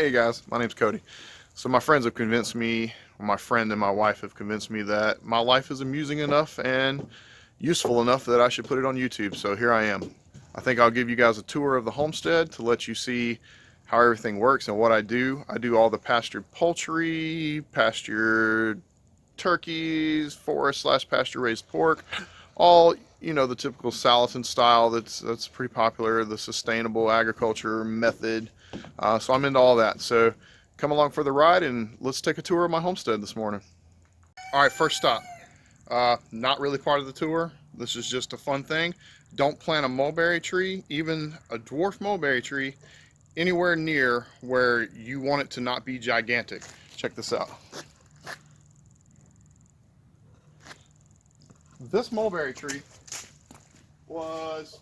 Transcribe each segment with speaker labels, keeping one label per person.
Speaker 1: Hey guys, my name's Cody. So my friends have convinced me, my friend and my wife have convinced me that my life is amusing enough and useful enough that I should put it on YouTube. So here I am. I think I'll give you guys a tour of the homestead to let you see how everything works and what I do. I do all the pastured poultry, pastured turkeys, forest/pasture raised pork, all, you know, the typical Salatin style that's pretty popular, the sustainable agriculture method. So I'm into all that. So come along for the ride and let's take a tour of my homestead this morning. All right, first stop. Not really part of the tour. This is just a fun thing. Don't plant a mulberry tree, even a dwarf mulberry tree, anywhere near where you want it to not be gigantic. Check this out. This mulberry tree was,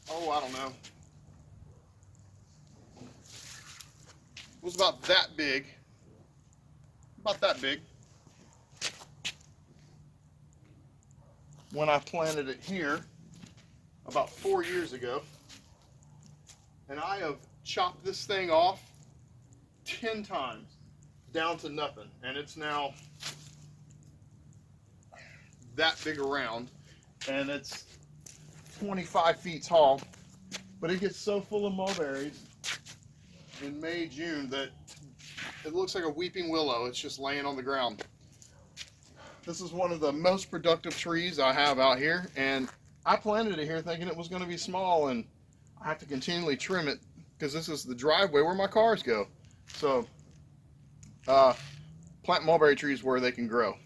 Speaker 1: I don't know, it was about that big, when I planted it here about 4 years ago, and I have chopped this thing off 10 times down to nothing, and it's now that big around, and it's 25 feet tall, but it gets so full of mulberries in May, June that it looks like a weeping willow. It's just laying on the ground. This is one of the most productive trees I have out here, and I planted it here thinking it was going to be small, and I have to continually trim it because this is the driveway where my cars go. So plant mulberry trees where they can grow.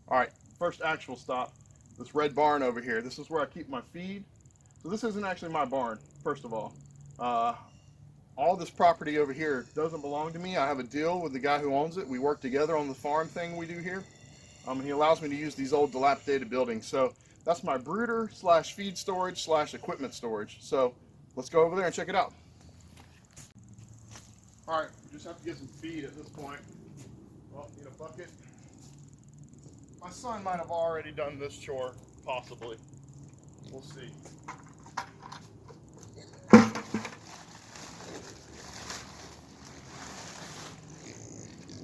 Speaker 1: All right, first actual stop, this red barn over here. This is where I keep my feed. So this isn't actually my barn, first of all. All this property over here doesn't belong to me. I have a deal with the guy who owns it. We work together on the farm thing we do here. He allows me to use these old dilapidated buildings. So that's my brooder / feed storage / equipment storage. So let's go over there and check it out. All right, we just have to get some feed at this point. Well, need a bucket. My son might have already done this chore, possibly. We'll see.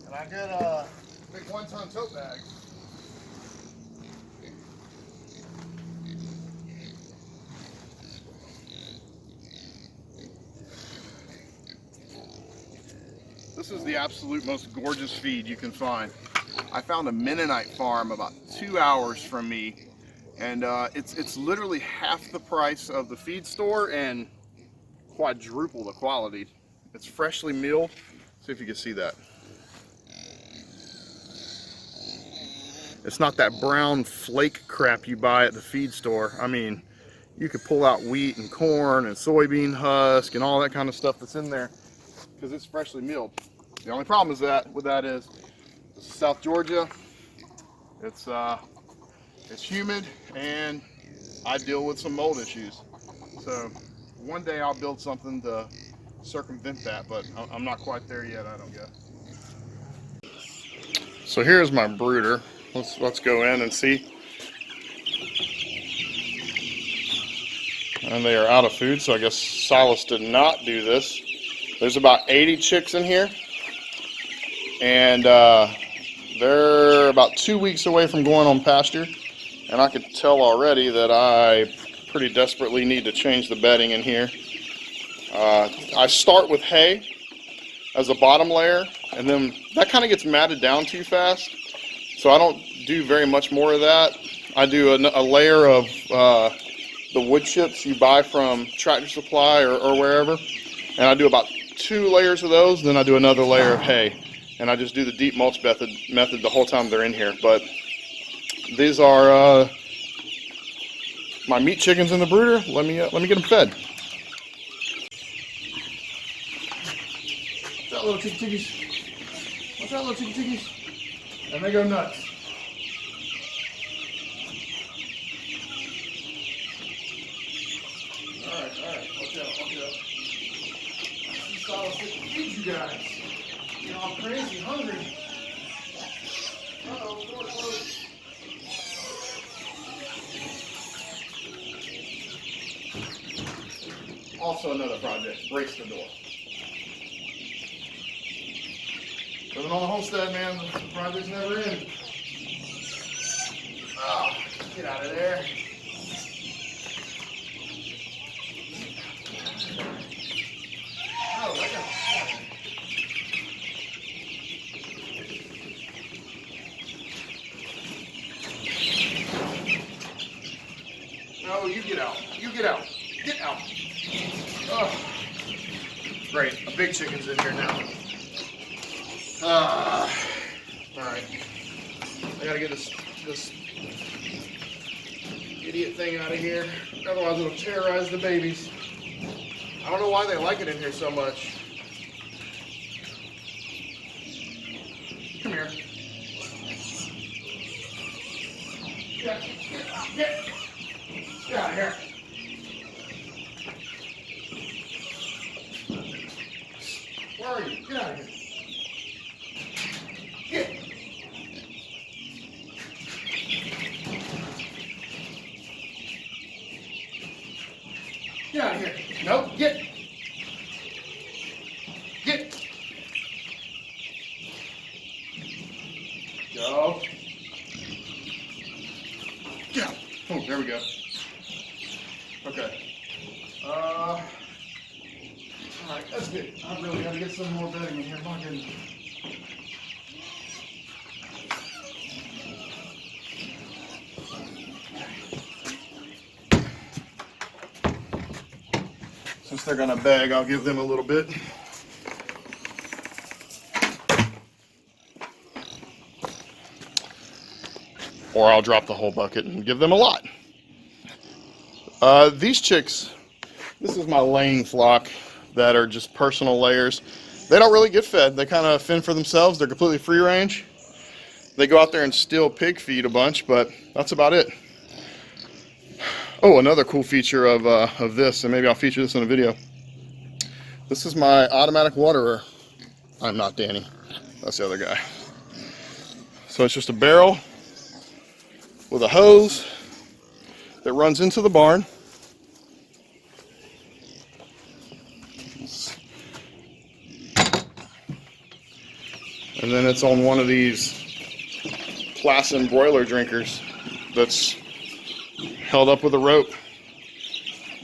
Speaker 1: And I get a big 1-ton tote bag. This is the absolute most gorgeous feed you can find. I found a Mennonite farm about 2 hours from me, and it's literally half the price of the feed store and quadruple the quality. It's freshly milled. See if you can see that. It's not that brown flake crap you buy at the feed store. I mean, you could pull out wheat and corn and soybean husk and all that kind of stuff that's in there because it's freshly milled. The only problem is with that is this is South Georgia. It's humid, and I deal with some mold issues. So one day I'll build something to circumvent that, but I'm not quite there yet, I don't guess. So here's my brooder. Let's go in and see. And they are out of food, so I guess Silas did not do this. There's about 80 chicks in here, and they're about 2 weeks away from going on pasture, and I could tell already that I pretty desperately need to change the bedding in here. I start with hay as a bottom layer, and then that kind of gets matted down too fast, so I don't do very much more of that. I do a layer of the wood chips you buy from Tractor Supply or wherever, and I do about 2 layers of those, then I do another layer of hay, and I just do the deep mulch method the whole time they're in here. But these are my meat chickens in the brooder. Let me get them fed. Watch out, little chickies. Watch out, little chickies. And they go nuts. All right, watch out. Silas didn't feed you guys. You know, I'm crazy hungry. Uh-oh, door closed. Also another project, brace the door. Living on the homestead, man. The project's never end. Oh, get out of there. Oh, look at that. No, you get out. You get out. Get out. Oh. Great. A big chicken's in here now. Alright. I gotta get this idiot thing out of here. Otherwise it'll terrorize the babies. I don't know why they like it in here so much. Come here. Get out of here. Where are you? Get out of here. Get. Get out of here. No, get. Get. Go. Get out. Oh, there we go. Okay. Alright, that's good. I really gotta get some more bedding in here. My goodness. Since they're gonna beg, I'll give them a little bit. Or I'll drop the whole bucket and give them a lot. These chicks, this is my laying flock that are just personal layers. They don't really get fed. They kind of fend for themselves. They're completely free range. They go out there and steal pig feed a bunch, but that's about it. Oh, another cool feature of this, and maybe I'll feature this in a video. This is my automatic waterer. I'm not Danny. That's the other guy. So it's just a barrel with a hose that runs into the barn. And then it's on one of these Plassen broiler drinkers that's held up with a rope.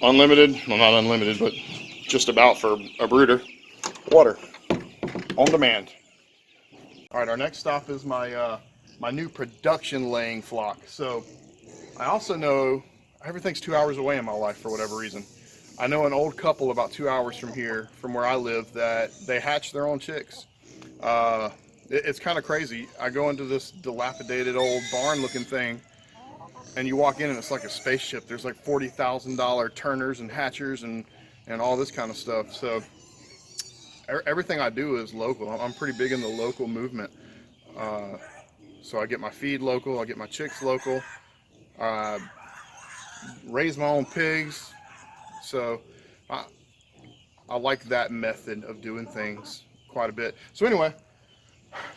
Speaker 1: Unlimited, well not unlimited, but just about for a brooder. Water, on demand. All right, our next stop is my my new production laying flock. So I also know everything's 2 hours away in my life for whatever reason. I know an old couple about 2 hours from here, from where I live, that they hatch their own chicks. It's kind of crazy. I go into this dilapidated old barn looking thing, and you walk in and it's like a spaceship. There's like $40,000 turners and hatchers and all this kind of stuff. So everything I do is local. I'm pretty big in the local movement. So I get my feed local, I get my chicks local, raise my own pigs. So I like that method of doing things quite a bit. So anyway,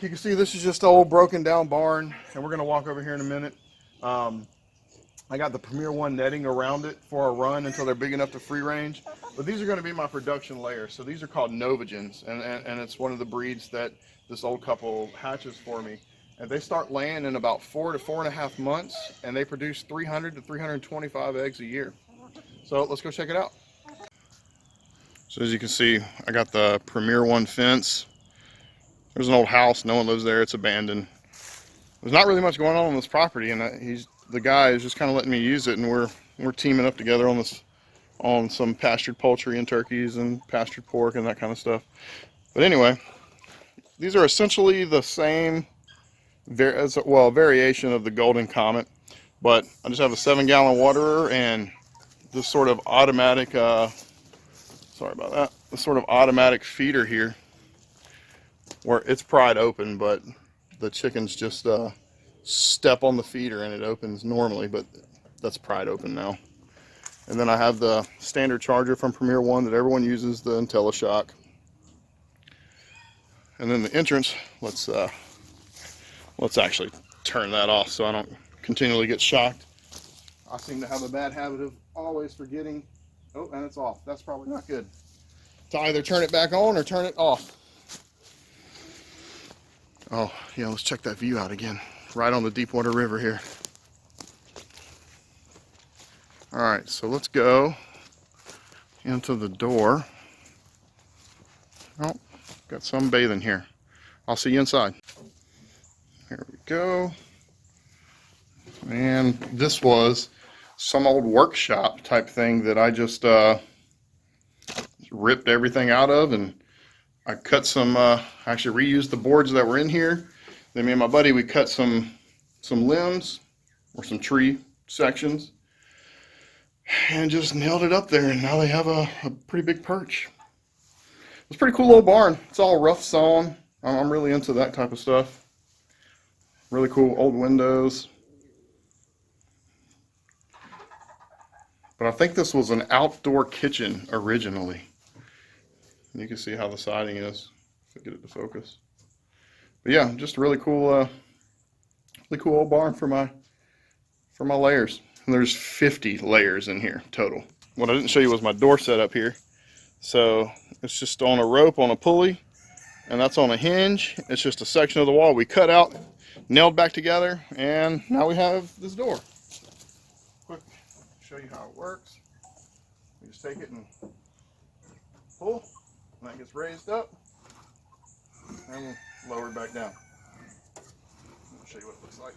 Speaker 1: you can see this is just an old broken down barn, and we're going to walk over here in a minute. I got the Premier 1 netting around it for a run until they're big enough to free range. But these are going to be my production layers. So these are called Novagens, and it's one of the breeds that this old couple hatches for me. And they start laying in about 4 to 4.5 months, and they produce 300 to 325 eggs a year. So let's go check it out. So as you can see, I got the Premier 1 fence. There's an old house, no one lives there, it's abandoned. There's not really much going on this property, and the guy is just kind of letting me use it, and we're teaming up together on this, on some pastured poultry and turkeys and pastured pork and that kind of stuff. But anyway, these are essentially the same, variation of the Golden Comet, but I just have a 7-gallon waterer and this sort of automatic, sorry about that, this sort of automatic feeder here, where it's pried open, but the chickens just step on the feeder and it opens normally, but that's pried open now. And then I have the standard charger from Premier 1 that everyone uses, the IntelliShock. And then the entrance, let's actually turn that off so I don't continually get shocked. I seem to have a bad habit of always forgetting. Oh, and it's off. That's probably not good. To either turn it back on or turn it off. Oh, yeah, let's check that view out again. Right on the Deepwater River here. All right, so let's go into the door. Oh, got some bathing here. I'll see you inside. Here we go. And this was some old workshop type thing that I just ripped everything out of, and I cut some, actually reused the boards that were in here. Then me and my buddy, we cut some limbs or some tree sections and just nailed it up there, and now they have a pretty big perch. It's a pretty cool little barn. It's all rough sawn. I'm really into that type of stuff. Really cool old windows. But I think this was an outdoor kitchen originally. You can see how the siding is, if I get it to focus. But yeah, just a really cool old barn for my layers. And there's 50 layers in here total. What I didn't show you was my door setup here. So it's just on a rope on a pulley, and that's on a hinge. It's just a section of the wall we cut out, nailed back together, and now we have this door. Quick, show you how it works. You just take it and pull, and that gets raised up, and we'll lower it back down. I'll show you what it looks like.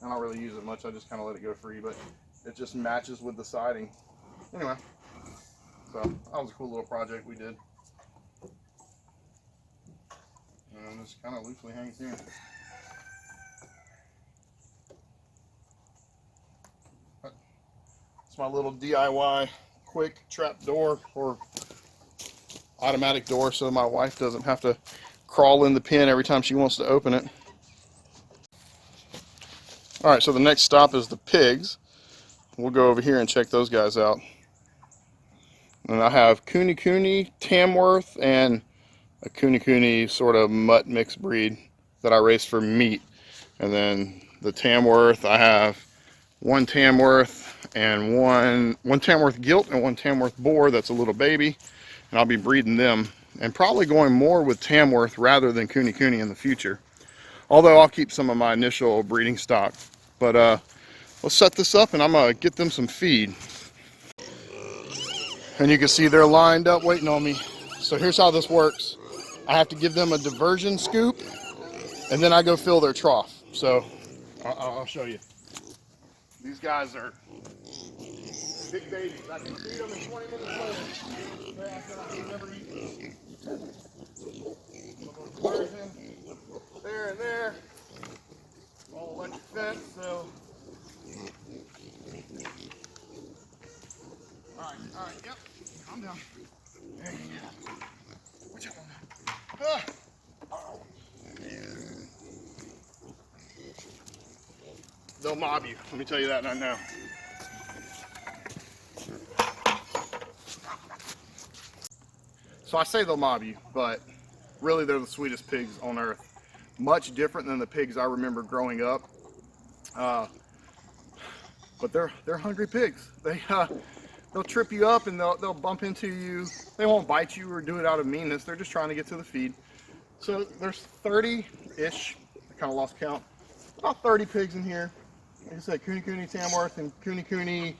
Speaker 1: I don't really use it much, I just kind of let it go free, but it just matches with the siding. Anyway, so that was a cool little project we did. And this kind of loosely hangs here. It's my little DIY quick trap door or automatic door, so my wife doesn't have to crawl in the pin every time she wants to open it. All right, so the next stop is the pigs. We'll go over here and check those guys out. And I have Cooney, Tamworth, and a Cooney sort of mutt mixed breed that I raised for meat. And then the Tamworth, I have one Tamworth and one Tamworth gilt and one Tamworth boar that's a little baby. And I'll be breeding them and probably going more with Tamworth rather than Cooney in the future. Although I'll keep some of my initial breeding stock. But let's set this up and I'm gonna get them some feed. And you can see they're lined up waiting on me. So here's how this works. I have to give them a diversion scoop, and then I go fill their trough. So I'll show you. These guys are big babies. I can feed them in 20 minutes later. They act like I've never eaten. There and there. All electric fence, so. All right, yep. Calm down. There you go. Watch out on that. They'll mob you, let me tell you that right now. So I say they'll mob you, but really they're the sweetest pigs on earth. Much different than the pigs I remember growing up. But they're hungry pigs. They'll trip you up and they'll bump into you. They won't bite you or do it out of meanness. They're just trying to get to the feed. So there's 30-ish, I kind of lost count, about 30 pigs in here. Like I said, Cooney, Tamworth, and Cooney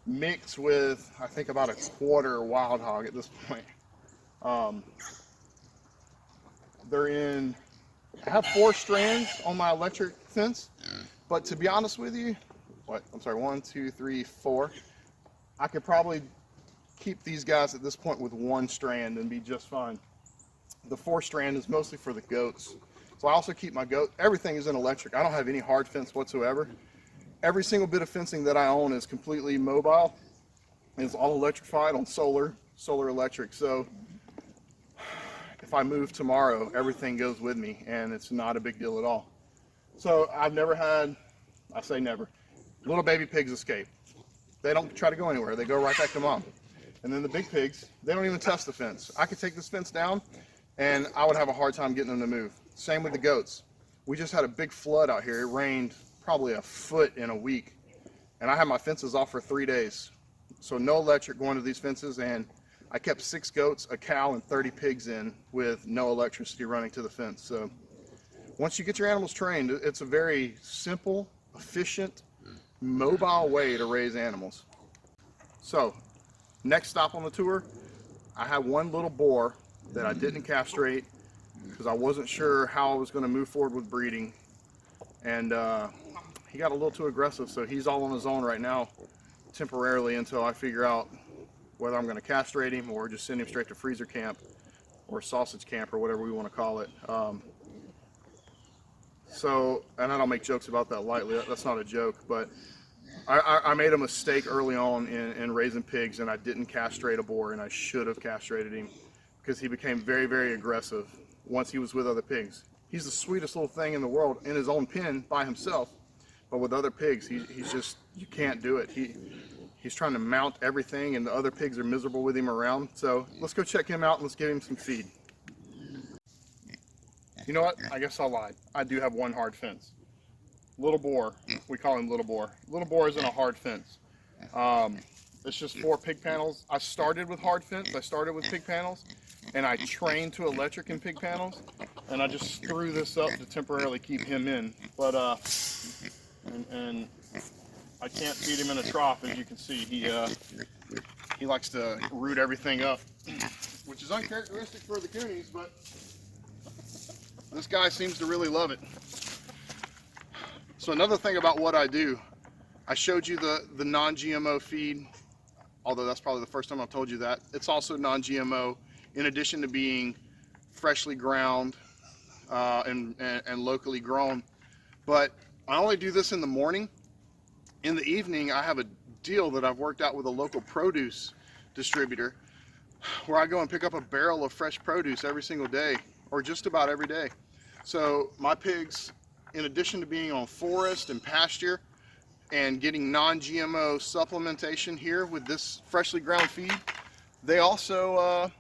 Speaker 1: mixed with, I think, about a quarter wild hog at this point. They're in, I have 4 strands on my electric fence, but to be honest with you, I'm sorry, 1, 2, 3, 4. I could probably keep these guys at this point with 1 strand and be just fine. The 4th strand is mostly for the goats. So I also keep my goat, everything is in electric. I don't have any hard fence whatsoever. Every single bit of fencing that I own is completely mobile. It's all electrified on solar electric. So if I move tomorrow, everything goes with me and it's not a big deal at all. So I've never had, I say never, little baby pigs escape. They don't try to go anywhere. They go right back to mom. And then the big pigs, they don't even test the fence. I could take this fence down and I would have a hard time getting them to move. Same with the goats. We just had a big flood out here. It rained probably a foot in a week. And I had my fences off for 3 days. So no electric going to these fences, and I kept 6 goats, a cow, and 30 pigs in with no electricity running to the fence. So once you get your animals trained, it's a very simple, efficient, mobile way to raise animals. So next stop on the tour, I have one little boar that I didn't castrate because I wasn't sure how I was going to move forward with breeding, and he got a little too aggressive, so he's all on his own right now temporarily until I figure out whether I'm going to castrate him or just send him straight to freezer camp or sausage camp or whatever we want to call it. And I don't make jokes about that lightly, that's not a joke, but I made a mistake early on in raising pigs, and I didn't castrate a boar, and I should have castrated him because he became very, very aggressive once he was with other pigs. He's the sweetest little thing in the world in his own pen by himself, but with other pigs, he's just, you can't do it. He's trying to mount everything, and the other pigs are miserable with him around. So let's go check him out and let's give him some feed. You know what? I guess I lied. I do have one hard fence. Little boar, we call him Little Boar. Little Boar isn't a hard fence. It's just 4 pig panels. I started with hard fence, I started with pig panels, and I trained to electric in pig panels, and I just threw this up to temporarily keep him in. But, and I can't feed him in a trough, as you can see. He likes to root everything up, which is uncharacteristic for the coonies, but this guy seems to really love it. So another thing about what I do, I showed you the non-GMO feed, although that's probably the first time I've told you that. It's also non-GMO, in addition to being freshly ground and locally grown. But I only do this in the morning. In the evening, I have a deal that I've worked out with a local produce distributor where I go and pick up a barrel of fresh produce every single day, or just about every day. So my pigs, in addition to being on forest and pasture and getting non-GMO supplementation here with this freshly ground feed, they also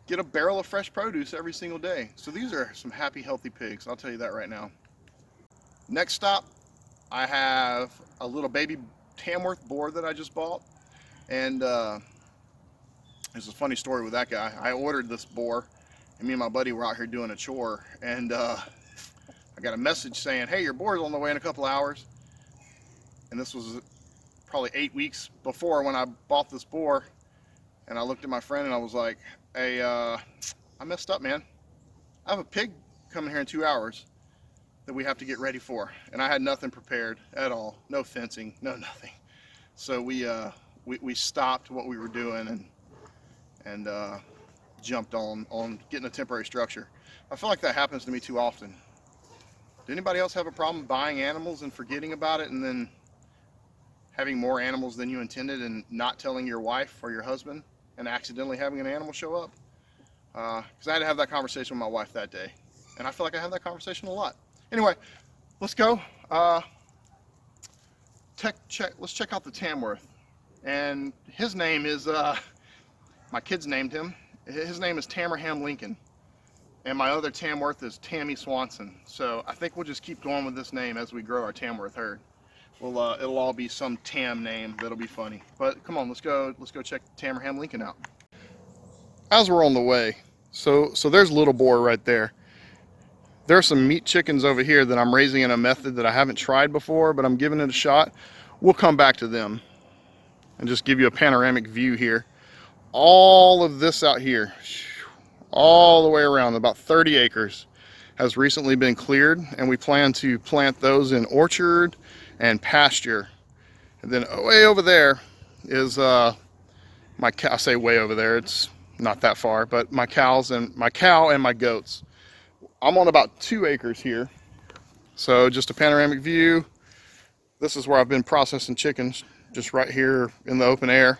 Speaker 1: get a barrel of fresh produce every single day. So these are some happy, healthy pigs, I'll tell you that right now. Next stop, I have a little baby Tamworth boar that I just bought, and there's a funny story with that guy. I ordered this boar, and me and my buddy were out here doing a chore, and I got a message saying, hey, your boar's on the way in a couple hours. And this was probably 8 weeks before when I bought this boar, and I looked at my friend and I was like, hey, I messed up, man. I have a pig coming here in 2 hours that we have to get ready for, and I had nothing prepared at all. No fencing, no nothing. So we stopped what we were doing and jumped on getting a temporary structure. I feel like that happens to me too often. Do anybody else have a problem buying animals and forgetting about it, and then having more animals than you intended and not telling your wife or your husband and accidentally having an animal show up? Because I had to have that conversation with my wife that day, and I feel like I have that conversation a lot. Anyway, let's go. Let's check out the Tamworth. And his name is, my kids named him. His name is Tamerham Lincoln. And my other Tamworth is Tammy Swanson. So I think we'll just keep going with this name as we grow our Tamworth herd. It'll all be some Tam name that'll be funny. But come on, let's go check Tamerham Lincoln out. As we're on the way, so there's Little Boar right there. There are some meat chickens over here that I'm raising in a method that I haven't tried before, but I'm giving it a shot. We'll come back to them and just give you a panoramic view here. All of this out here, all the way around, about 30 acres, has recently been cleared, and we plan to plant those in orchard and pasture. And then way over there is I say way over there, it's not that far, but my cow and my goats. I'm on about 2 acres here. So just a panoramic view. This is where I've been processing chickens, just right here in the open air.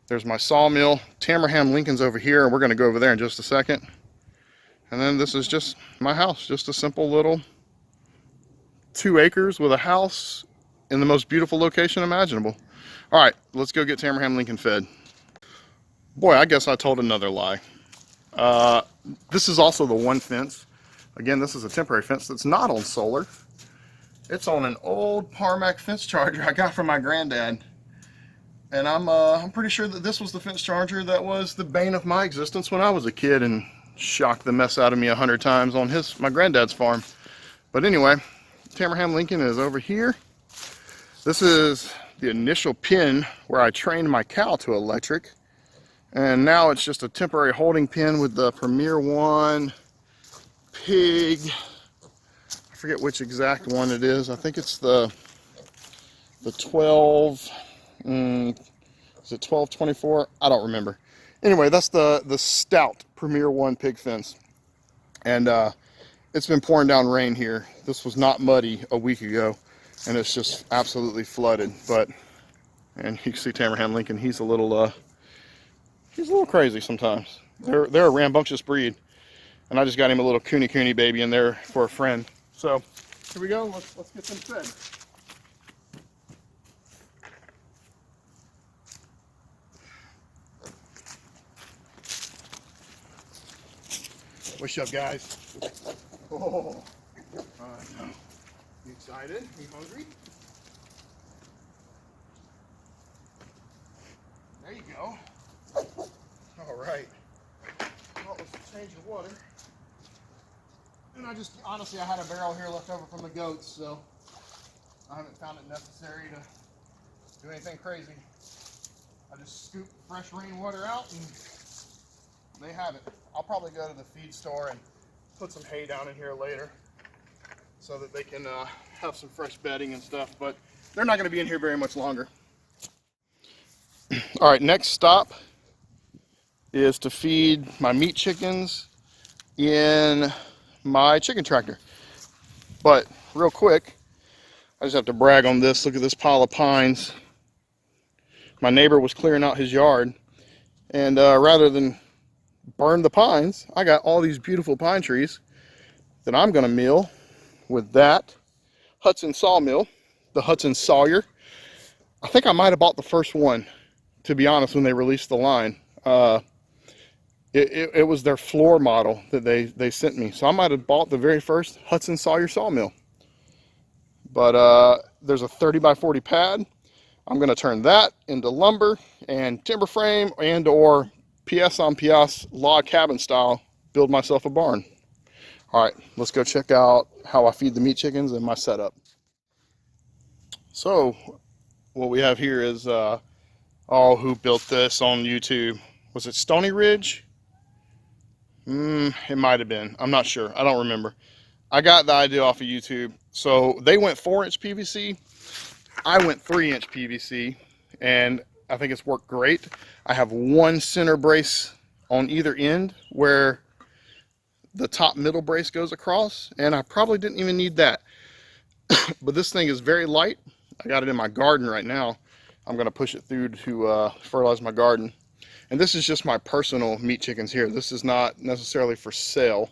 Speaker 1: There's my sawmill. Tamerham Lincoln's over here, and we're gonna go over there in just a second. And then this is just my house, just a simple little 2 acres with a house in the most beautiful location imaginable. All right, let's go get Tamerham Lincoln fed. Boy, I guess I told another lie. This is also the one fence. Again, this is a temporary fence that's not on solar. It's on an old Parmac fence charger I got from my granddad. And I'm pretty sure that this was the fence charger that was the bane of my existence when I was a kid and shocked the mess out of me 100 times on my granddad's farm. But anyway, Tamerham Lincoln is over here. This is the initial pen where I trained my cow to electric. And now it's just a temporary holding pen with the Premier One pig. I forget which exact one it is. I think it's the 12, is it 1224? I don't remember. Anyway, that's the stout Premier One pig fence. And it's been pouring down rain here. This was not muddy a week ago, and it's just absolutely flooded. And you can see Tamerham Lincoln, he's a little crazy sometimes. They're a rambunctious breed, and I just got him a little cooney baby in there for a friend. So here we go. Let's get them fed. What's up, guys? Oh, you excited? You hungry? There you go. All right. Well, let's change the water. And honestly, I had a barrel here left over from the goats, so I haven't found it necessary to do anything crazy. I just scoop fresh rainwater out and they have it. I'll probably go to the feed store and put some hay down in here later so that they can have some fresh bedding and stuff, but they're not going to be in here very much longer. All right, next stop is to feed my meat chickens in my chicken tractor. But real quick, I just have to brag on this. Look at this pile of pines. My neighbor was clearing out his yard, and rather than burn the pines, I got all these beautiful pine trees that I'm going to mill with that Hudson sawmill, the Hudson Sawyer. I think I might have bought the first one, to be honest, when they released the line. It was their floor model that they sent me, so I might have bought the very first Hudson Sawyer sawmill. But there's a 30 by 40 pad. I'm going to turn that into lumber and timber frame and or PS on PS log cabin style, build myself a barn. All right, let's go check out how I feed the meat chickens and my setup. So what we have here is, who built this on YouTube? Was it Stony Ridge? It might have been. I'm not sure. I don't remember. I got the idea off of YouTube. So they went 4-inch PVC. I went 3-inch PVC, and I think it's worked great. I have one center brace on either end where the top middle brace goes across, and I probably didn't even need that. But this thing is very light. I got it in my garden right now. I'm going to push it through to fertilize my garden. And this is just my personal meat chickens here. This is not necessarily for sale.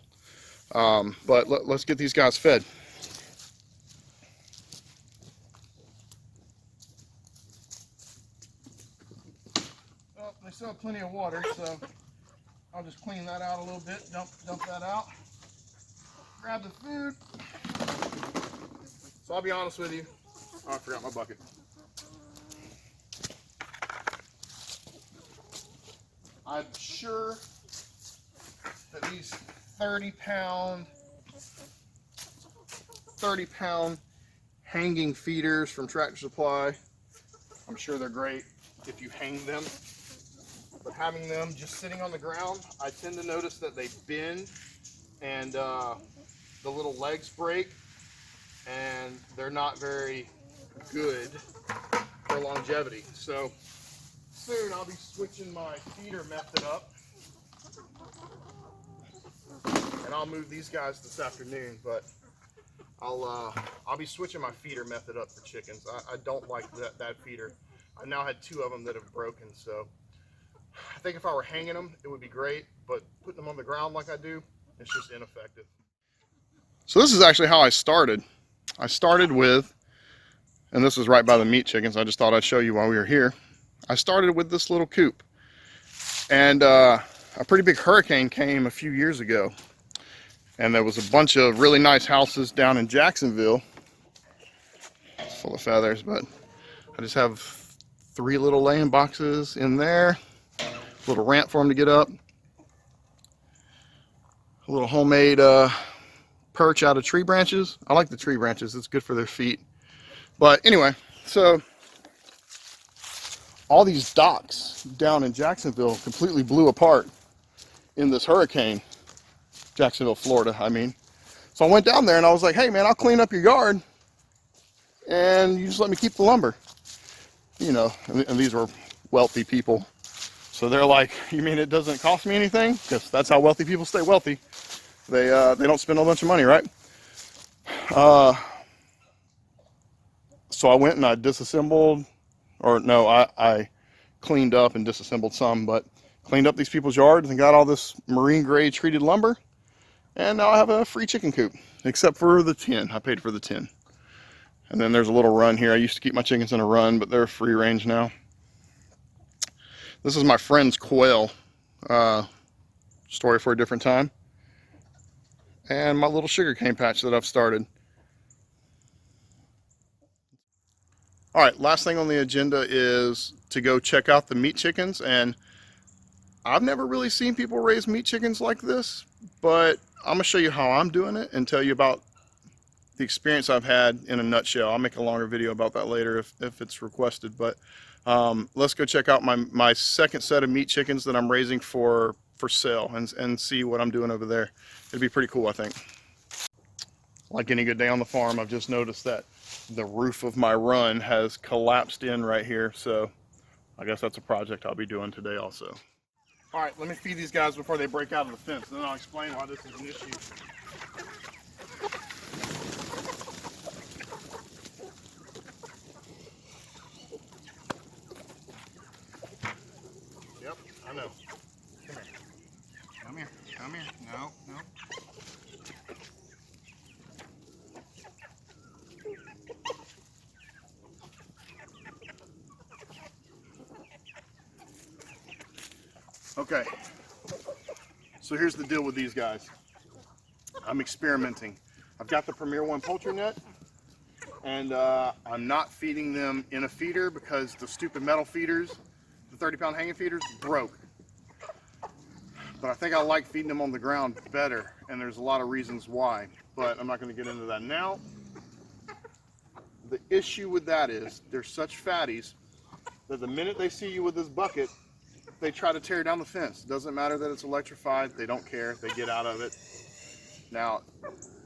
Speaker 1: But let's get these guys fed. Well, they still have plenty of water, so I'll just clean that out a little bit. Dump that out. Grab the food. So I'll be honest with you. Oh, I forgot my bucket. I'm sure that these 30-pound hanging feeders from Tractor Supply, I'm sure they're great if you hang them. But having them just sitting on the ground, I tend to notice that they bend and the little legs break, and they're not very good for longevity. So soon I'll be switching my feeder method up, and I'll move these guys this afternoon, but I'll be switching my feeder method up for chickens. I don't like that feeder. I now had 2 of them that have broken, so I think if I were hanging them, it would be great, but putting them on the ground like I do, it's just ineffective. So this is actually how I started. I started with, and this is right by the meat chickens, I just thought I'd show you while we were here. I started with this little coop, and a pretty big hurricane came a few years ago, and there was a bunch of really nice houses down in Jacksonville. It's full of feathers, but I just have 3 little laying boxes in there. Little ramp for them to get up. A little homemade perch out of tree branches. I like the tree branches. It's good for their feet. But anyway, so all these docks down in Jacksonville completely blew apart in this hurricane. Jacksonville, Florida, I mean. So I went down there and I was like, hey man, I'll clean up your yard and you just let me keep the lumber. You know, and these were wealthy people. So they're like, you mean it doesn't cost me anything? Because that's how wealthy people stay wealthy. They don't spend a bunch of money, right? So I went and I disassembled, or no, I cleaned up and disassembled some, but cleaned up these people's yards and got all this marine grade treated lumber. And now I have a free chicken coop, except for the 10. I paid for the 10. And then there's a little run here. I used to keep my chickens in a run, but they're free range now. This is my friend's quail. Story for a different time. And my little sugarcane patch that I've started. All right, last thing on the agenda is to go check out the meat chickens. And I've never really seen people raise meat chickens like this, but I'm gonna show you how I'm doing it and tell you about the experience I've had in a nutshell. I'll make a longer video about that later if it's requested, but let's go check out my second set of meat chickens that I'm raising for sale and see what I'm doing over there. It'd be pretty cool, I think. Like any good day on the farm, I've just noticed that the roof of my run has collapsed in right here, so I guess that's a project I'll be doing today also. All right, let me feed these guys before they break out of the fence, and then I'll explain why this is an issue. Yep, I know. Come here. Come here. Come here. No, no. Okay, so here's the deal with these guys. I'm experimenting. I've got the Premier One poultry net, and I'm not feeding them in a feeder because the stupid metal feeders, the 30-pound hanging feeders, broke. But I think I like feeding them on the ground better, and there's a lot of reasons why, but I'm not going to get into that now. The issue with that is they're such fatties that the minute they see you with this bucket, they try to tear down the fence. It doesn't matter that it's electrified. They don't care. They get out of it. Now,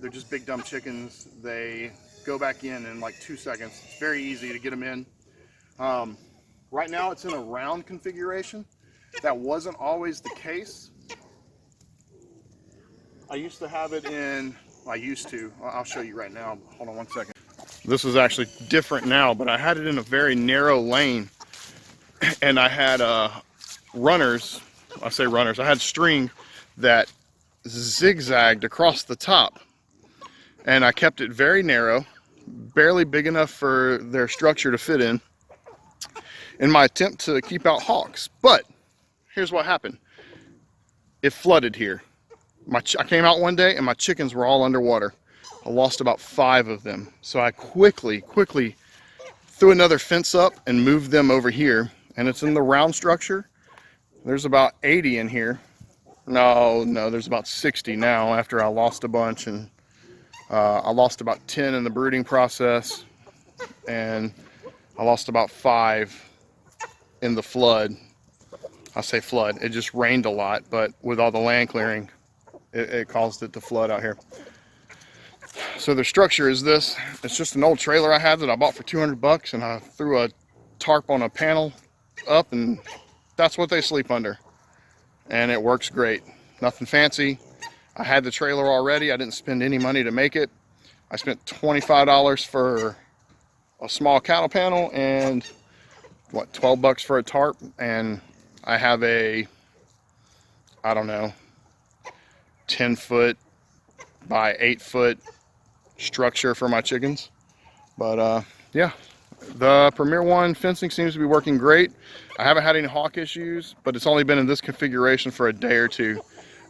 Speaker 1: they're just big dumb chickens. They go back in like 2 seconds. It's very easy to get them in. Right now it's in a round configuration. That wasn't always the case. I used to have it in, I'll show you right now. Hold on 1 second. This is actually different now, but I had it in a very narrow lane, and I had runners, I say runners, I had string that zigzagged across the top, and I kept it very narrow, barely big enough for their structure to fit in my attempt to keep out hawks. But here's what happened. It flooded here. I came out one day and my chickens were all underwater. I lost about 5 of them, so I quickly threw another fence up and moved them over here, and it's in the round structure. There's about 80 in here. No, there's about 60 now after I lost a bunch, and I lost about 10 in the brooding process, and I lost about 5 in the flood. I say flood, it just rained a lot, but with all the land clearing, it caused it to flood out here. So the structure is this. It's just an old trailer I had that I bought for 200 bucks, and I threw a tarp on a panel up, and that's what they sleep under, and it works great. Nothing fancy. I had the trailer already. I didn't spend any money to make it. I spent $25 for a small cattle panel and what, 12 bucks for a tarp, and I have a, I don't know, 10-foot by 8-foot structure for my chickens. But yeah, the Premier One fencing seems to be working great. I haven't had any hawk issues, but it's only been in this configuration for a day or two.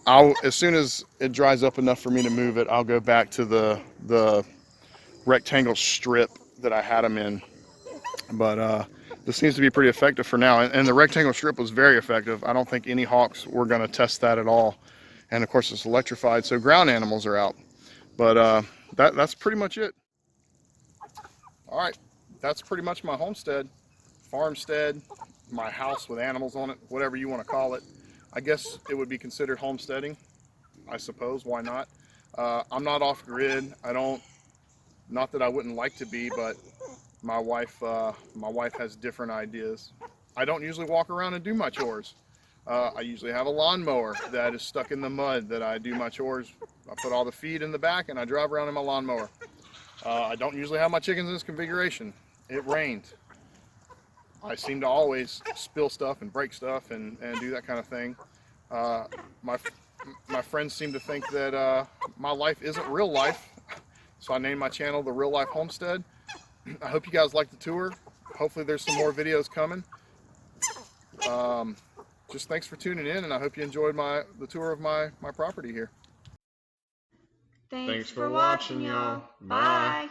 Speaker 1: As soon as it dries up enough for me to move it, I'll go back to the rectangle strip that I had them in. But This seems to be pretty effective for now, and the rectangle strip was very effective. I don't think any hawks were going to test that at all. And of course it's electrified, so ground animals are out. But that's pretty much it. All right, that's pretty much my homestead, farmstead, my house with animals on it, whatever you want to call it. I guess it would be considered homesteading, I suppose. Why not? I'm not off grid. Not that I wouldn't like to be, but my wife has different ideas. I don't usually walk around and do my chores. I usually have a lawnmower that is stuck in the mud that I do my chores. I put all the feed in the back and I drive around in my lawnmower. I don't usually have my chickens in this configuration. It rained. I seem to always spill stuff and break stuff and do that kind of thing. My friends seem to think that my life isn't real life, so I named my channel The Real Life Homestead. I hope you guys like the tour. Hopefully there's some more videos coming. Just thanks for tuning in, and I hope you enjoyed the tour of my property here.
Speaker 2: Thanks for watching, y'all. Bye.